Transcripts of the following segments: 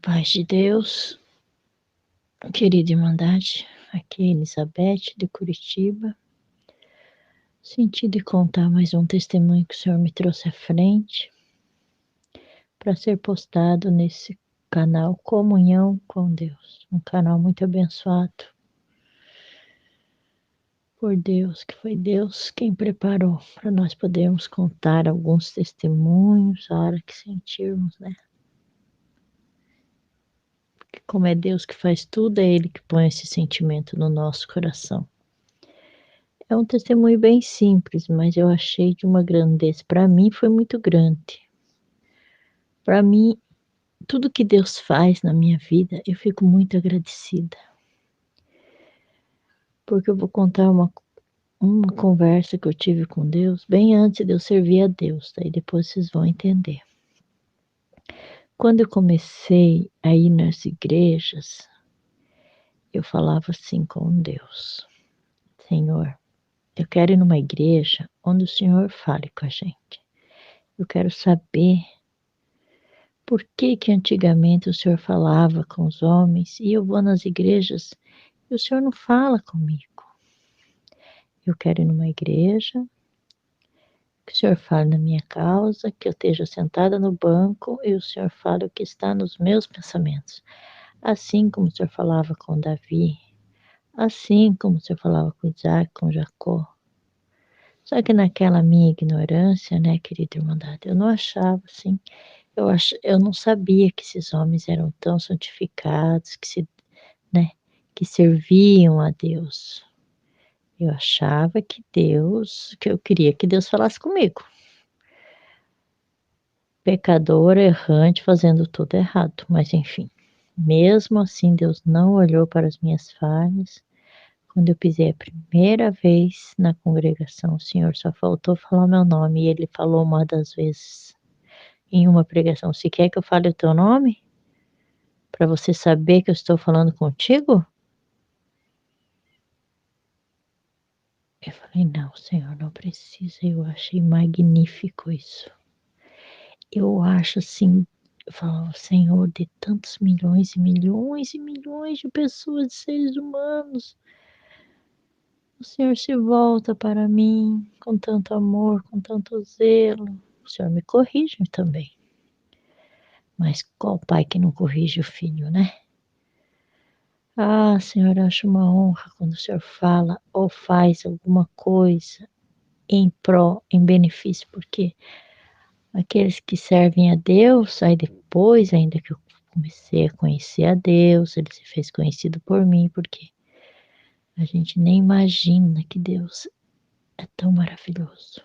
Paz de Deus, querida Irmandade, aqui é Elizabeth de Curitiba. Senti de contar mais um testemunho que o Senhor me trouxe à frente para ser postado nesse canal Comunhão com Deus, um canal muito abençoado por Deus, que foi Deus quem preparou para nós podermos contar alguns testemunhos a hora que sentirmos, né? Porque como é Deus que faz tudo, é Ele que põe esse sentimento no nosso coração. É um testemunho bem simples, mas eu achei de uma grandeza. Para mim foi muito grande. Para mim, tudo que Deus faz na minha vida, eu fico muito agradecida. Porque eu vou contar uma conversa que eu tive com Deus bem antes de eu servir a Deus, daí depois vocês vão entender. Quando eu comecei a ir nas igrejas, eu falava assim com Deus: Senhor, eu quero ir numa igreja onde o Senhor fale com a gente. Eu quero saber por que que antigamente o Senhor falava com os homens e eu vou nas igrejas e o Senhor não fala comigo? Eu quero ir numa igreja que o Senhor fale na minha causa, que eu esteja sentada no banco e o Senhor fale o que está nos meus pensamentos. Assim como o Senhor falava com Davi, assim como o Senhor falava com Isaac, com Jacó. Só que naquela minha ignorância, né, querida Irmandade, eu não achava assim. Eu não sabia que esses homens eram tão santificados, né, que serviam a Deus. Eu achava que eu queria que Deus falasse comigo. Pecadora, errante, fazendo tudo errado, mas enfim. Mesmo assim, Deus não olhou para as minhas falhas. Quando eu pisei a primeira vez na congregação, o Senhor só faltou falar meu nome, e Ele falou uma das vezes em uma pregação: se quer que eu fale o teu nome? Para você saber que eu estou falando contigo? Eu falei: não, Senhor, não precisa. Eu achei magnífico isso. Eu acho assim, eu falava: Senhor, de tantos milhões e milhões e milhões de pessoas, de seres humanos, o Senhor se volta para mim com tanto amor, com tanto zelo. O Senhor me corrige também. Mas qual pai que não corrige o filho, né? Ah, Senhor, eu acho uma honra quando o Senhor fala ou faz alguma coisa em pró, em benefício, porque aqueles que servem a Deus, aí depois, ainda que eu comecei a conhecer a Deus, Ele se fez conhecido por mim, porque a gente nem imagina que Deus é tão maravilhoso,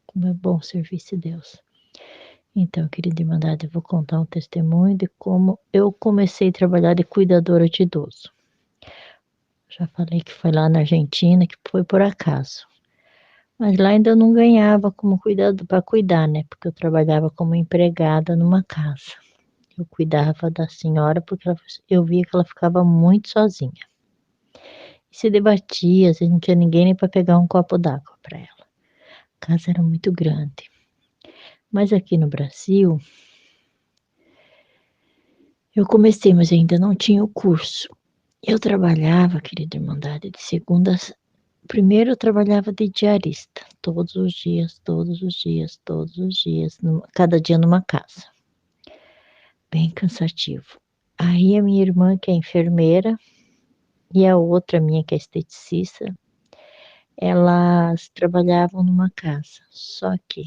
como é bom servir esse Deus. Então, querida Irmandade, eu vou contar um testemunho de como eu comecei a trabalhar de cuidadora de idoso. Já falei que foi lá na Argentina, que foi por acaso. Mas lá ainda eu não ganhava como cuidado para cuidar, né? Porque eu trabalhava como empregada numa casa. Eu cuidava da senhora porque eu via que ela ficava muito sozinha. E se debatia, às vezes não tinha ninguém nem para pegar um copo d'água para ela. A casa era muito grande. Mas aqui no Brasil, eu comecei, mas ainda não tinha o curso. Eu trabalhava, querida Irmandade, de segundas. Primeiro eu trabalhava de diarista, todos os dias, todos os dias, todos os dias, cada dia numa casa. Bem cansativo. Aí a minha irmã, que é enfermeira, e a outra minha, que é esteticista, elas trabalhavam numa casa. Só que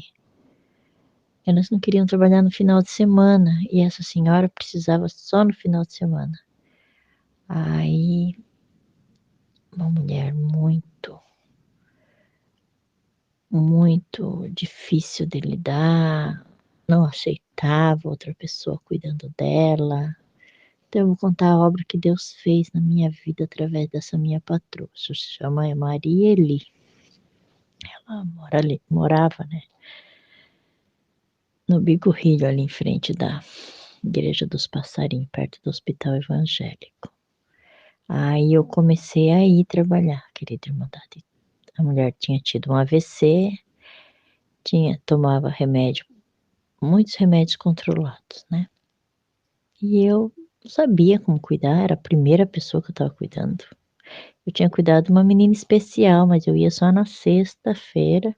elas não queriam trabalhar no final de semana, e essa senhora precisava só no final de semana. Aí, uma mulher muito difícil de lidar, não aceitava outra pessoa cuidando dela. Então eu vou contar a obra que Deus fez na minha vida através dessa minha patroa. Se chama Maria Eli. Ela morava, né, no Bigorrilho, ali em frente da Igreja dos Passarinhos, perto do Hospital Evangélico. Aí eu comecei a ir trabalhar, querida Irmandade. A mulher tinha tido um AVC, tomava remédio, muitos remédios controlados, né? E eu não sabia como cuidar, era a primeira pessoa que eu estava cuidando. Eu tinha cuidado de uma menina especial, mas eu ia só na sexta-feira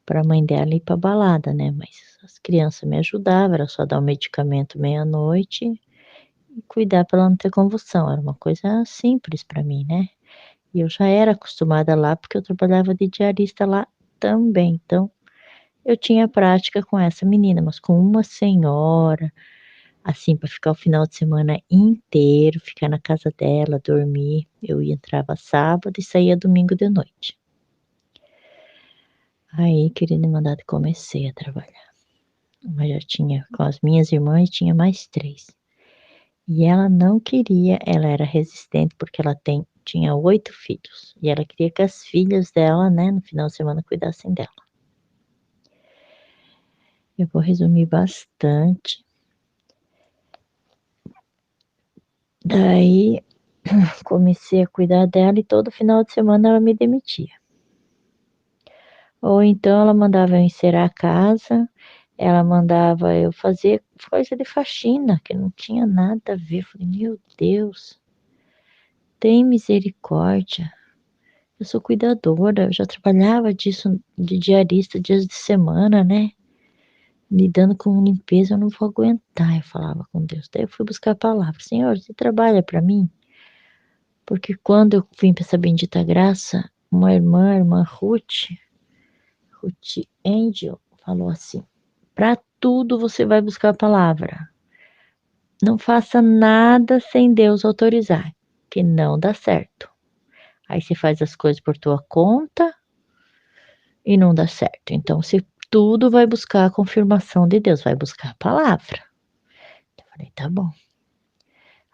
para a mãe dela ir pra balada, né, mas as crianças me ajudavam, era só dar o medicamento meia-noite e cuidar para ela não ter convulsão, era uma coisa simples para mim, né. E eu já era acostumada lá, porque eu trabalhava de diarista lá também, então eu tinha prática com essa menina, mas com uma senhora, assim, para ficar o final de semana inteiro, ficar na casa dela, dormir, eu ia entrava sábado e saía domingo de noite. Aí, querida mandada, comecei a trabalhar. Mas já tinha com as minhas irmãs tinha mais 3. E ela não queria, ela era resistente, porque ela tinha 8 filhos, e ela queria que as filhas dela, né, no final de semana cuidassem dela. Eu vou resumir bastante. Daí, comecei a cuidar dela e todo final de semana ela me demitia. Ou então ela mandava eu encerar a casa, ela mandava eu fazer coisa de faxina, que não tinha nada a ver. Eu falei: "Meu Deus, tem misericórdia". Eu sou cuidadora, eu já trabalhava disso de diarista dias de semana, né, lidando com limpeza, eu não vou aguentar, eu falava com Deus. Daí eu fui buscar a palavra: "Senhor, você trabalha para mim?" Porque quando eu vim para essa bendita graça, uma irmã, a irmã Ruth Angel, falou assim: "Para tudo você vai buscar a palavra. Não faça nada sem Deus autorizar, que não dá certo. Aí você faz as coisas por tua conta e não dá certo. Então você tudo vai buscar a confirmação de Deus, vai buscar a palavra". Eu falei: "Tá bom".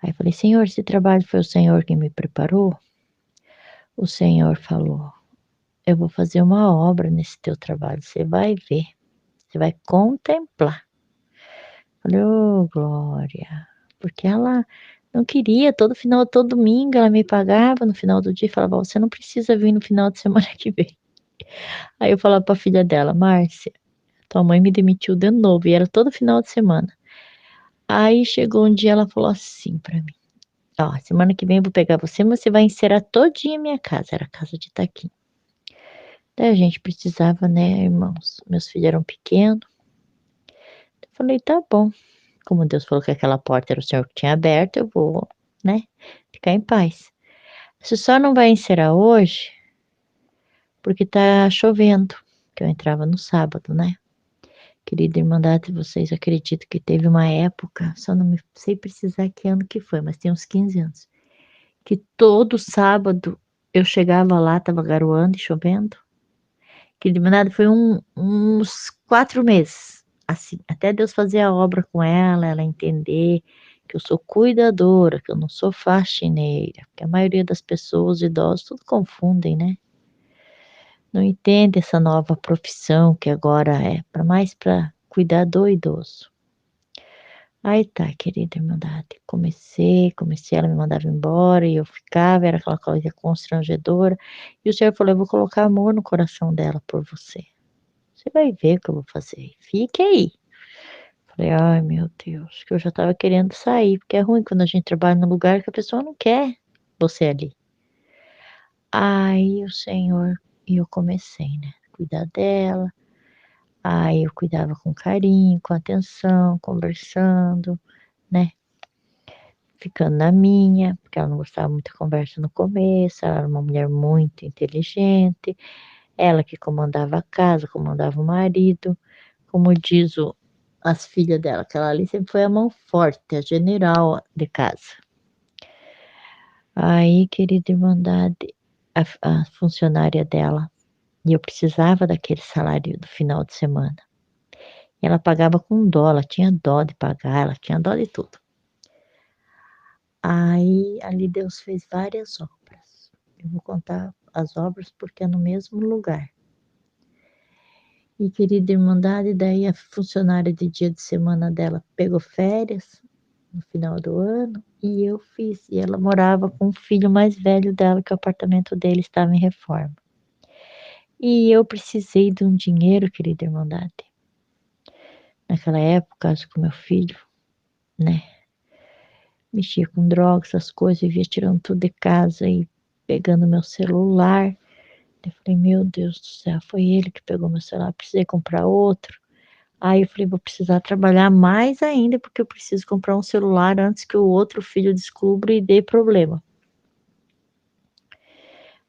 Aí eu falei: "Senhor, esse trabalho foi o Senhor que me preparou?" O Senhor falou: "Eu vou fazer uma obra nesse teu trabalho, você vai ver, você vai contemplar". Falei: "Ô glória", porque ela não queria, todo domingo ela me pagava no final do dia e falava: "Ó, você não precisa vir no final de semana que vem". Aí eu falava pra filha dela: "Márcia, tua mãe me demitiu de novo", e era todo final de semana. Aí chegou um dia, ela falou assim pra mim: "Ó, semana que vem eu vou pegar você, mas você vai encerar todinha a minha casa", era a casa de Itaquim. Daí a gente precisava, né, irmãos, meus filhos eram pequenos, eu falei: "Tá bom, como Deus falou que aquela porta era o Senhor que tinha aberto, eu vou, né, ficar em paz. Você só não vai encerar hoje, porque tá chovendo", que eu entrava no sábado, né. Querida irmandade, vocês acreditam que teve uma época, só não me sei precisar que ano que foi, mas tem uns 15 anos, que todo sábado eu chegava lá, estava garoando e chovendo? Que de nada foi uns 4 meses, assim, até Deus fazer a obra com ela, ela entender que eu sou cuidadora, que eu não sou faxineira, porque a maioria das pessoas, idosos, tudo confundem, né. Não entende essa nova profissão que agora é para mais para cuidar do idoso. Aí tá, querida irmandade, comecei, ela me mandava embora e eu ficava, era aquela coisa constrangedora, e o Senhor falou: "Eu vou colocar amor no coração dela por você. Você vai ver o que eu vou fazer, fique aí". Falei: "Ai meu Deus", que eu já estava querendo sair, porque é ruim quando a gente trabalha num lugar que a pessoa não quer você ali. Aí o Senhor e eu comecei, né, cuidar dela, aí eu cuidava com carinho, com atenção, conversando, né, ficando na minha, porque ela não gostava muito de conversa no começo, ela era uma mulher muito inteligente, ela que comandava a casa, comandava o marido, como diz o as filhas dela, que ela ali sempre foi a mão forte, a general de casa. Aí, querida irmandade, a funcionária dela, e eu precisava daquele salário do final de semana, e ela pagava com dó, ela tinha dó de pagar, ela tinha dó de tudo. Aí, ali Deus fez várias obras. Eu vou contar as obras, porque é no mesmo lugar. E querida irmandade, daí a funcionária de dia de semana dela pegou férias no final do ano e eu fiz. E ela morava com o filho mais velho dela, que o apartamento dele estava em reforma. E eu precisei de um dinheiro, querida irmandade. Naquela época, acho que o meu filho, né? mexia com drogas, essas coisas, vivia tirando tudo de casa e pegando meu celular. Eu falei, meu Deus do céu, foi ele que pegou meu celular, precisei comprar outro. Aí eu falei, vou precisar trabalhar mais ainda, porque eu preciso comprar um celular antes que o outro filho descubra e dê problema.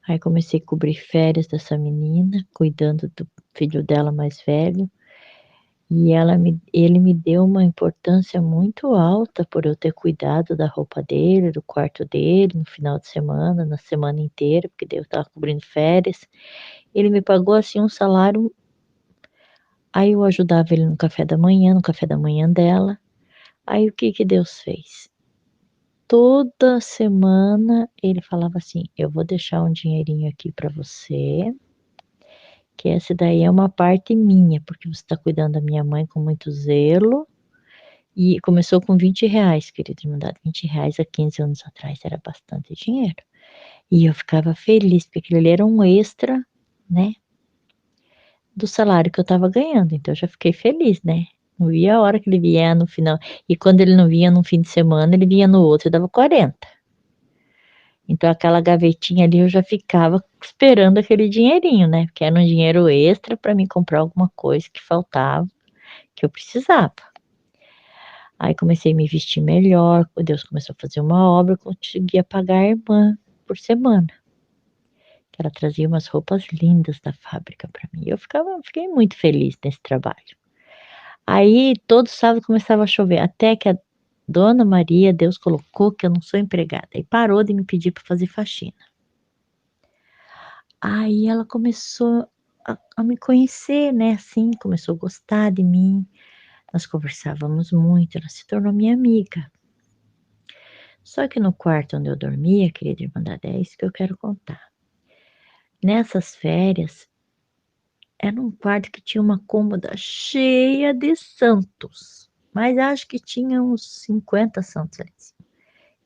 Aí comecei a cobrir férias dessa menina, cuidando do filho dela mais velho. E ele me deu uma importância muito alta por eu ter cuidado da roupa dele, do quarto dele, no final de semana, na semana inteira, porque daí eu estava cobrindo férias. Ele me pagou assim um salário. Aí eu ajudava ele no café da manhã, no café da manhã dela. Aí o que que Deus fez? Toda semana ele falava assim: eu vou deixar um dinheirinho aqui para você, que essa daí é uma parte minha, porque você está cuidando da minha mãe com muito zelo. E começou com R$ 20, querido irmandade. R$ 20 há 15 anos atrás era bastante dinheiro. E eu ficava feliz, porque aquilo ali era um extra, né, do salário que eu estava ganhando. Então eu já fiquei feliz, né? Não via a hora que ele vier no final. E quando ele não vinha no fim de semana, ele vinha no outro e dava 40. Então aquela gavetinha ali eu já ficava esperando aquele dinheirinho, né? Porque era um dinheiro extra para mim comprar alguma coisa que faltava, que eu precisava. Aí comecei a me vestir melhor, Deus começou a fazer uma obra, eu conseguia pagar a irmã por semana. Que ela trazia umas roupas lindas da fábrica para mim. Fiquei muito feliz nesse trabalho. Aí todo sábado começava a chover, até que a Dona Maria, Deus colocou que eu não sou empregada, e parou de me pedir para fazer faxina. Aí ela começou a me conhecer, né, assim, começou a gostar de mim. Nós conversávamos muito, ela se tornou minha amiga. Só que no quarto onde eu dormia, querida irmandade, é isso que eu quero contar. Nessas férias, era um quarto que tinha uma cômoda cheia de santos, mas acho que tinha uns 50 santos ali em cima.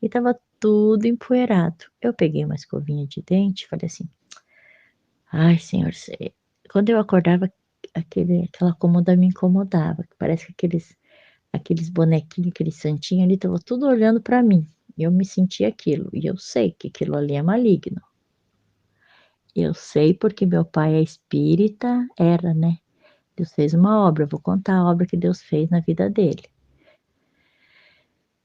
E estava tudo empoeirado. Eu peguei uma escovinha de dente e falei assim: ai, senhor, quando eu acordava, aquela cômoda me incomodava, que parece que aqueles bonequinhos, aqueles santinhos ali, estavam tudo olhando para mim. E eu me sentia aquilo. E eu sei que aquilo ali é maligno. Eu sei porque meu pai é espírita, era, né? Deus fez uma obra, eu vou contar a obra que Deus fez na vida dele.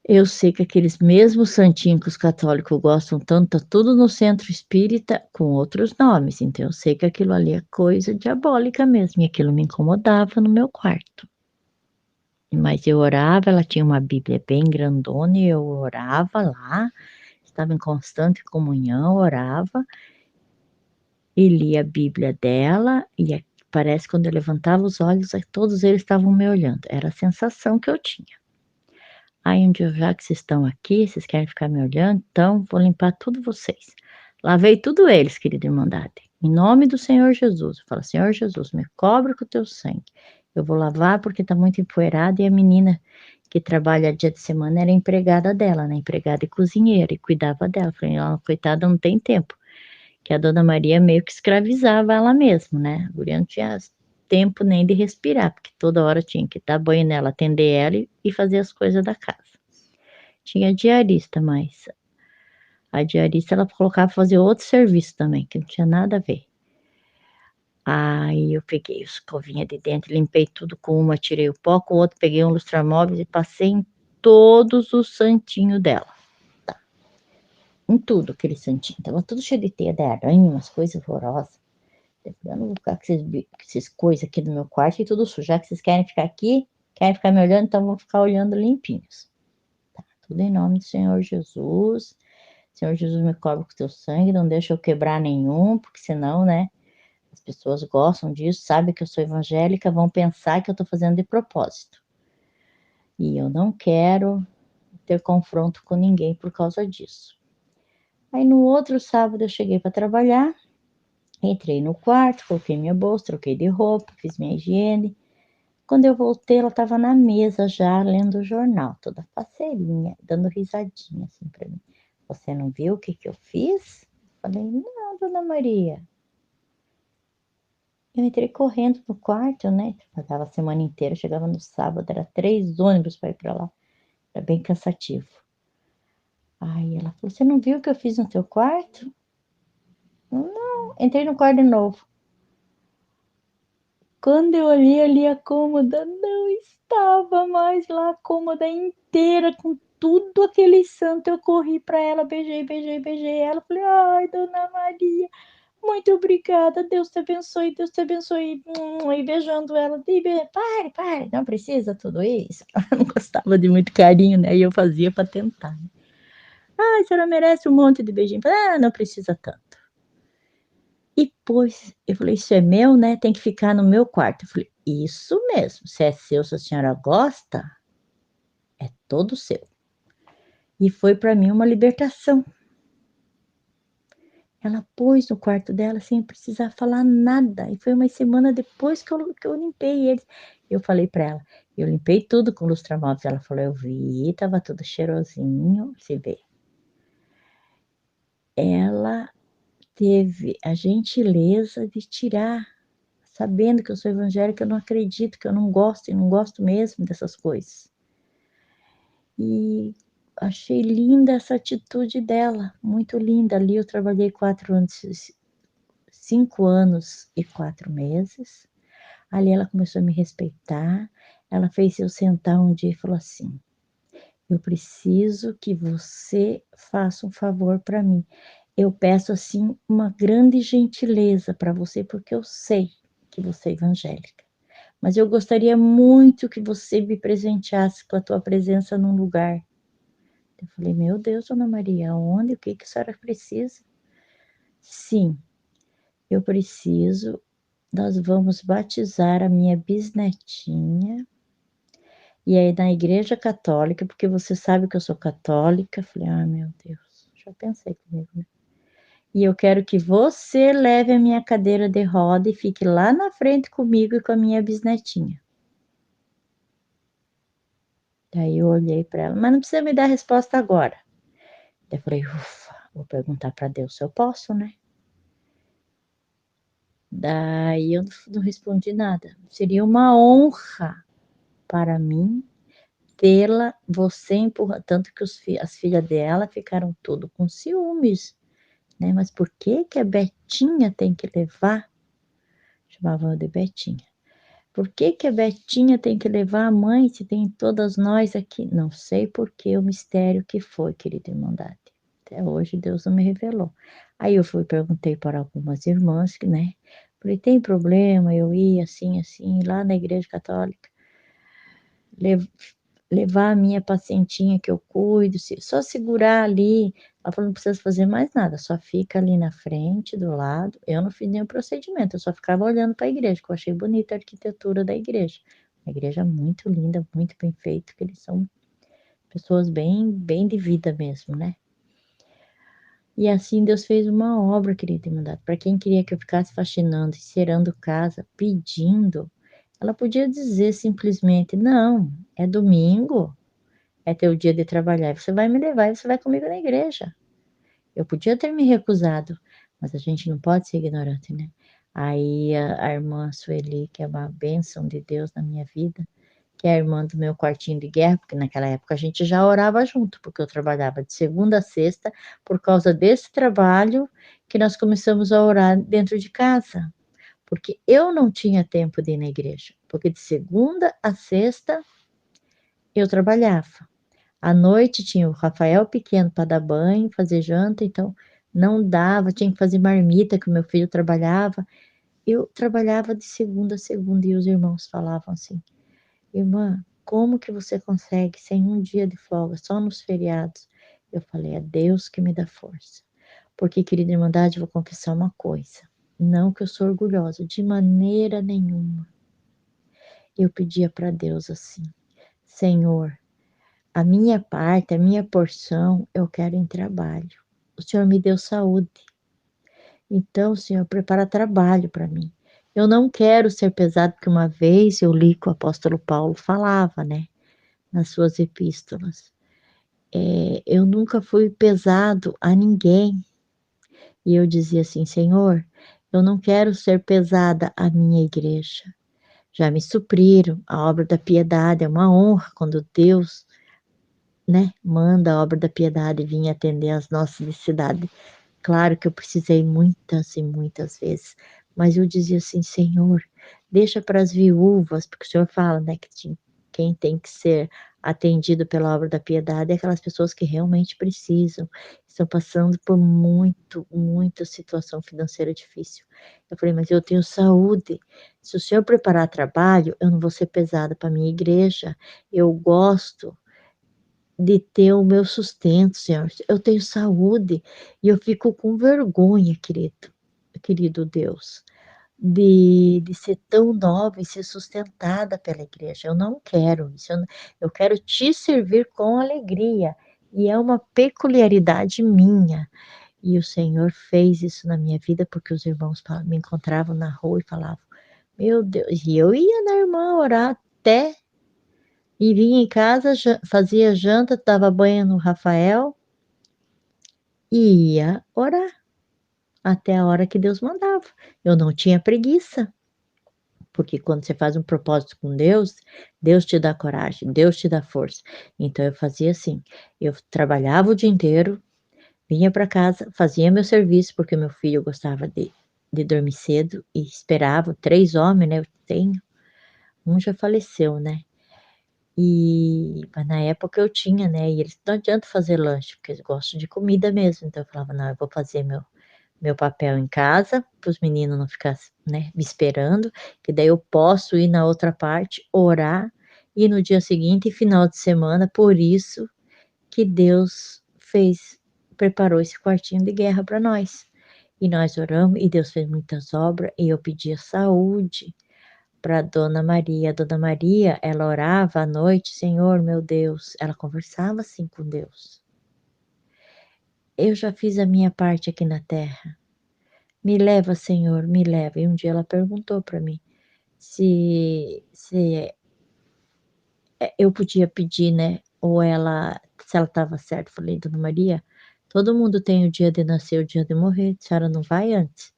Eu sei que aqueles mesmos santinhos que os católicos gostam tanto, tá tudo no centro espírita com outros nomes. Então eu sei que aquilo ali é coisa diabólica mesmo, e aquilo me incomodava no meu quarto. Mas eu orava, ela tinha uma Bíblia bem grandona e eu orava lá, estava em constante comunhão, orava e lia a Bíblia dela e parece que quando eu levantava os olhos, todos eles estavam me olhando. Era a sensação que eu tinha. Aí um dia, já que vocês estão aqui, vocês querem ficar me olhando, então vou limpar tudo vocês. Lavei tudo eles, querida irmandade. Em nome do Senhor Jesus. Eu falo, Senhor Jesus, me cobre com o teu sangue. Eu vou lavar porque está muito empoeirado e a menina que trabalha dia de semana era empregada dela, né? Empregada e cozinheira, e cuidava dela. Falei, ó, coitada, não tem tempo. Que a Dona Maria meio que escravizava ela mesmo, né? A guria não tinha tempo nem de respirar, porque toda hora tinha que dar banho nela, atender ela e fazer as coisas da casa. Tinha diarista, mas a diarista ela colocava pra fazer outro serviço também, que não tinha nada a ver. Aí eu peguei a escovinha de dente, limpei tudo com uma, tirei o pó, com o outro peguei um lustramóveis e passei em todos os santinhos dela. Tá. Em tudo aquele santinho. Tava tudo cheio de teia de aranha, umas coisas horrorosas. Eu não vou ficar com essas coisas aqui no meu quarto e tudo sujo. Já que vocês querem ficar aqui, querem ficar me olhando, então vou ficar olhando limpinhos. Tá, tudo em nome do Senhor Jesus. Senhor Jesus, me cobre com teu sangue, não deixa eu quebrar nenhum, porque senão, né, as pessoas gostam disso, sabem que eu sou evangélica, vão pensar que eu estou fazendo de propósito. E eu não quero ter confronto com ninguém por causa disso. Aí no outro sábado eu cheguei para trabalhar, entrei no quarto, coloquei minha bolsa, troquei de roupa, fiz minha higiene. Quando eu voltei, ela estava na mesa já, lendo o jornal, toda faceirinha, dando risadinha assim para mim. Você não viu o que que eu fiz? Falei, não, dona Maria. Eu entrei correndo no quarto, né? Trabalhava a semana inteira, chegava no sábado, era 3 ônibus para ir para lá. Era bem cansativo. Aí ela falou, você não viu o que eu fiz no teu quarto? Não, entrei no quarto de novo. Quando eu olhei ali a cômoda, não estava mais lá a cômoda inteira com tudo aquele santo. Eu corri para ela, beijei ela. Falei, ai, Dona Maria, muito obrigada. Deus te abençoe, Deus te abençoe. E beijando ela. Pare, não precisa tudo isso. Ela não gostava de muito carinho, né? E eu fazia para tentar. Ah, a senhora merece um monte de beijinho. Ah, não precisa tanto. E pôs, eu falei, isso é meu, né? Tem que ficar no meu quarto. Eu falei, isso mesmo, se é seu, se a senhora gosta, é todo seu. E foi para mim uma libertação. Ela pôs no quarto dela sem precisar falar nada. E foi uma semana depois que eu limpei eles. Eu falei para ela, eu limpei tudo com lustramóveis. Ela falou, eu vi, tava tudo cheirosinho, se vê. Ela teve a gentileza de tirar, sabendo que eu sou evangélica, eu não acredito, que eu não gosto e não gosto mesmo dessas coisas. E achei linda essa atitude dela, muito linda. Ali eu trabalhei 5 anos e 4 meses. Ali ela começou a me respeitar. Ela fez eu sentar um dia e falou assim: eu preciso que você faça um favor para mim. Eu peço assim uma grande gentileza para você, porque eu sei que você é evangélica. Mas eu gostaria muito que você me presenteasse com a tua presença num lugar. Eu falei, meu Deus, Dona Maria, onde? O que a senhora precisa? Sim, eu preciso. Nós vamos batizar a minha bisnetinha. E aí na igreja católica, porque você sabe que eu sou católica. Eu falei, ah, meu Deus, já pensei comigo, né? E eu quero que você leve a minha cadeira de roda e fique lá na frente comigo e com a minha bisnetinha. Daí eu olhei para ela, mas não precisa me dar resposta agora. Daí eu falei, ufa, vou perguntar para Deus se eu posso, né? Daí eu não respondi nada. Seria uma honra para mim tê-la, você empurra, tanto que as filhas dela ficaram tudo com ciúmes, né? Mas por que que a Betinha tem que levar? Chamavam de Betinha. Por que que a Betinha tem que levar a mãe se tem todas nós aqui? Não sei por que o mistério que foi, querida Irmandade. Até hoje Deus não me revelou. Aí eu fui, perguntei para algumas irmãs, né? Falei, tem problema eu ir assim, assim, lá na igreja católica, levar a minha pacientinha que eu cuido, só segurar ali. Ela falou, não precisa fazer mais nada, só fica ali na frente, do lado. Eu não fiz nenhum procedimento, eu só ficava olhando para a igreja, que eu achei bonita a arquitetura da igreja. Uma igreja muito linda, muito bem feita, que eles são pessoas bem, bem de vida mesmo, né? E assim Deus fez uma obra, querida Irmandade. Para quem queria que eu ficasse faxinando, encerando casa, pedindo, ela podia dizer simplesmente: não, é domingo, é teu dia de trabalhar, você vai me levar e você vai comigo na igreja. Eu podia ter me recusado, mas a gente não pode ser ignorante, né? Aí a irmã Sueli, que é uma bênção de Deus na minha vida, que é a irmã do meu quartinho de guerra, porque naquela época a gente já orava junto, porque eu trabalhava de segunda a sexta, por causa desse trabalho que nós começamos a orar dentro de casa, porque eu não tinha tempo de ir na igreja, porque de segunda a sexta eu trabalhava. À noite tinha o Rafael pequeno para dar banho, fazer janta, então não dava, tinha que fazer marmita que o meu filho trabalhava. Eu trabalhava de segunda a segunda e os irmãos falavam assim: irmã, como que você consegue sem um dia de folga, só nos feriados? Eu falei, é Deus que me dá força. Porque, querida Irmandade, eu vou confessar uma coisa. Não que eu sou orgulhosa, de maneira nenhuma. Eu pedia para Deus assim: Senhor, a minha parte, a minha porção, eu quero em trabalho. O Senhor me deu saúde. Então, Senhor, prepara trabalho para mim. Eu não quero ser pesado, porque uma vez eu li que o apóstolo Paulo falava, né, nas suas epístolas. Eu nunca fui pesado a ninguém. E eu dizia assim, Senhor, eu não quero ser pesada à minha igreja. Já me supriram, a obra da piedade é uma honra quando Deus né, manda a obra da piedade vir atender às nossas necessidades. Claro que eu precisei muitas e muitas vezes, mas eu dizia assim: "Senhor, deixa para as viúvas", porque o Senhor fala, né, que quem tem que ser atendido pela obra da piedade é aquelas pessoas que realmente precisam, estão passando por muita situação financeira difícil. Eu falei: "Mas eu tenho saúde, se o Senhor preparar trabalho, eu não vou ser pesada para minha igreja, eu gosto de ter o meu sustento, Senhor. Eu tenho saúde e eu fico com vergonha, querido Deus, de ser tão nova e ser sustentada pela igreja. Eu não quero isso, eu quero te servir com alegria, e é uma peculiaridade minha. E o Senhor fez isso na minha vida, porque os irmãos me encontravam na rua e falavam: "Meu Deus", e eu ia na irmã orar até e vinha em casa, fazia janta, dava banho no Rafael e ia orar, até a hora que Deus mandava. Eu não tinha preguiça, porque quando você faz um propósito com Deus, Deus te dá coragem, Deus te dá força. Então eu fazia assim, eu trabalhava o dia inteiro, vinha para casa, fazia meu serviço, porque meu filho gostava de dormir cedo e esperava, 3 homens, né, eu tenho, um já faleceu, né. Mas na época eu tinha, né, e eles não adianta fazer lanche, porque eles gostam de comida mesmo, então eu falava: "Não, eu vou fazer meu papel em casa, para os meninos não ficar, né, me esperando, que daí eu posso ir na outra parte, orar, e no dia seguinte final de semana, por isso que Deus preparou esse quartinho de guerra para nós. E nós oramos e Deus fez muitas obras, e eu pedia saúde para Dona Maria. A Dona Maria, ela orava à noite: "Senhor, meu Deus", ela conversava assim com Deus: "Eu já fiz a minha parte aqui na terra, me leva, Senhor, me leva". E um dia ela perguntou para mim se eu podia pedir, né, ou se ela estava certa. Eu falei: "Dona Maria, todo mundo tem o dia de nascer, o dia de morrer, a senhora não vai antes?".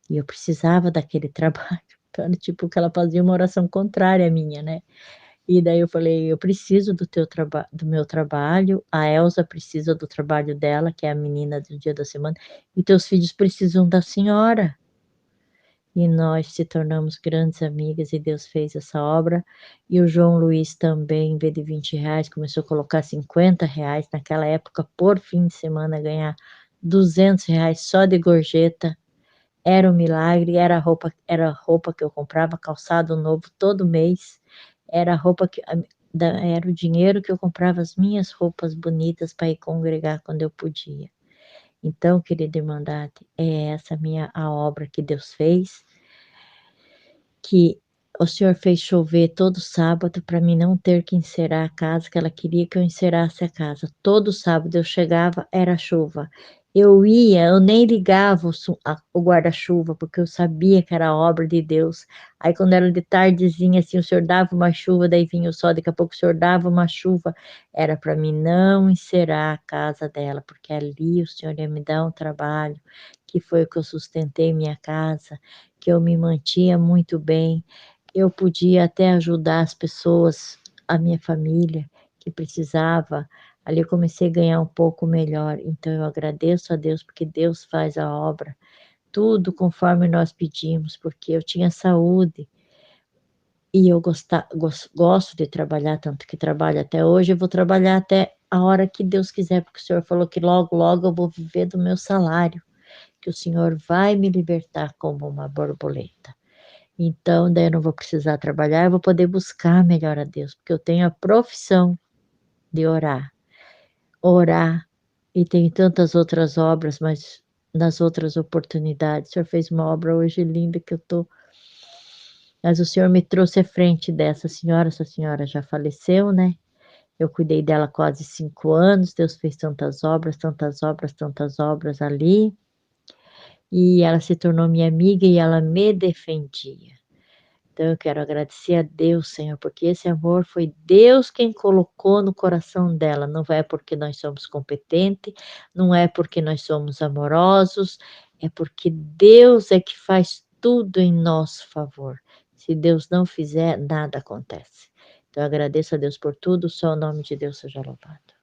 E eu precisava daquele trabalho, então era tipo que ela fazia uma oração contrária à minha, né. E daí eu falei: "Eu preciso do meu trabalho, a Elza precisa do trabalho dela, que é a menina do dia da semana, e teus filhos precisam da senhora". E nós se tornamos grandes amigas e Deus fez essa obra. E o João Luiz também, em vez de R$ 20, começou a colocar R$ 50, naquela época, por fim de semana, ganhar R$ 200 só de gorjeta. Era um milagre, era roupa que eu comprava, calçado novo todo mês, era roupa que a da era o dinheiro que eu comprava as minhas roupas bonitas para ir congregar quando eu podia. Então, querida irmandade, é essa a obra que Deus fez, que o Senhor fez chover todo sábado para mim não ter que encerar a casa, que ela queria que eu encerasse a casa. Todo sábado eu chegava, era chuva. Eu nem ligava o guarda-chuva, porque eu sabia que era obra de Deus. Aí quando era de tardezinha, assim, o Senhor dava uma chuva, daí vinha o sol, daqui a pouco o Senhor dava uma chuva, era para mim não encerar a casa dela, porque ali o Senhor ia me dar um trabalho, que foi o que eu sustentei minha casa, que eu me mantinha muito bem, eu podia até ajudar as pessoas, a minha família, que precisava. Ali eu comecei a ganhar um pouco melhor, então eu agradeço a Deus, porque Deus faz a obra, tudo conforme nós pedimos, porque eu tinha saúde, e eu gosto de trabalhar, tanto que trabalho até hoje, eu vou trabalhar até a hora que Deus quiser, porque o Senhor falou que logo, logo eu vou viver do meu salário, que o Senhor vai me libertar como uma borboleta. Então, daí eu não vou precisar trabalhar, eu vou poder buscar melhor a Deus, porque eu tenho a profissão de orar. Orar, e tem tantas outras obras, mas nas outras oportunidades. O Senhor fez uma obra hoje linda que eu tô, mas o Senhor me trouxe à frente dessa senhora. Essa senhora já faleceu, né, eu cuidei dela quase 5 anos, Deus fez tantas obras, tantas obras, tantas obras ali, e ela se tornou minha amiga e ela me defendia. Então eu quero agradecer a Deus, Senhor, porque esse amor foi Deus quem colocou no coração dela, não é porque nós somos competentes, não é porque nós somos amorosos, é porque Deus é que faz tudo em nosso favor. Se Deus não fizer, nada acontece. Então eu agradeço a Deus por tudo, só o nome de Deus seja louvado.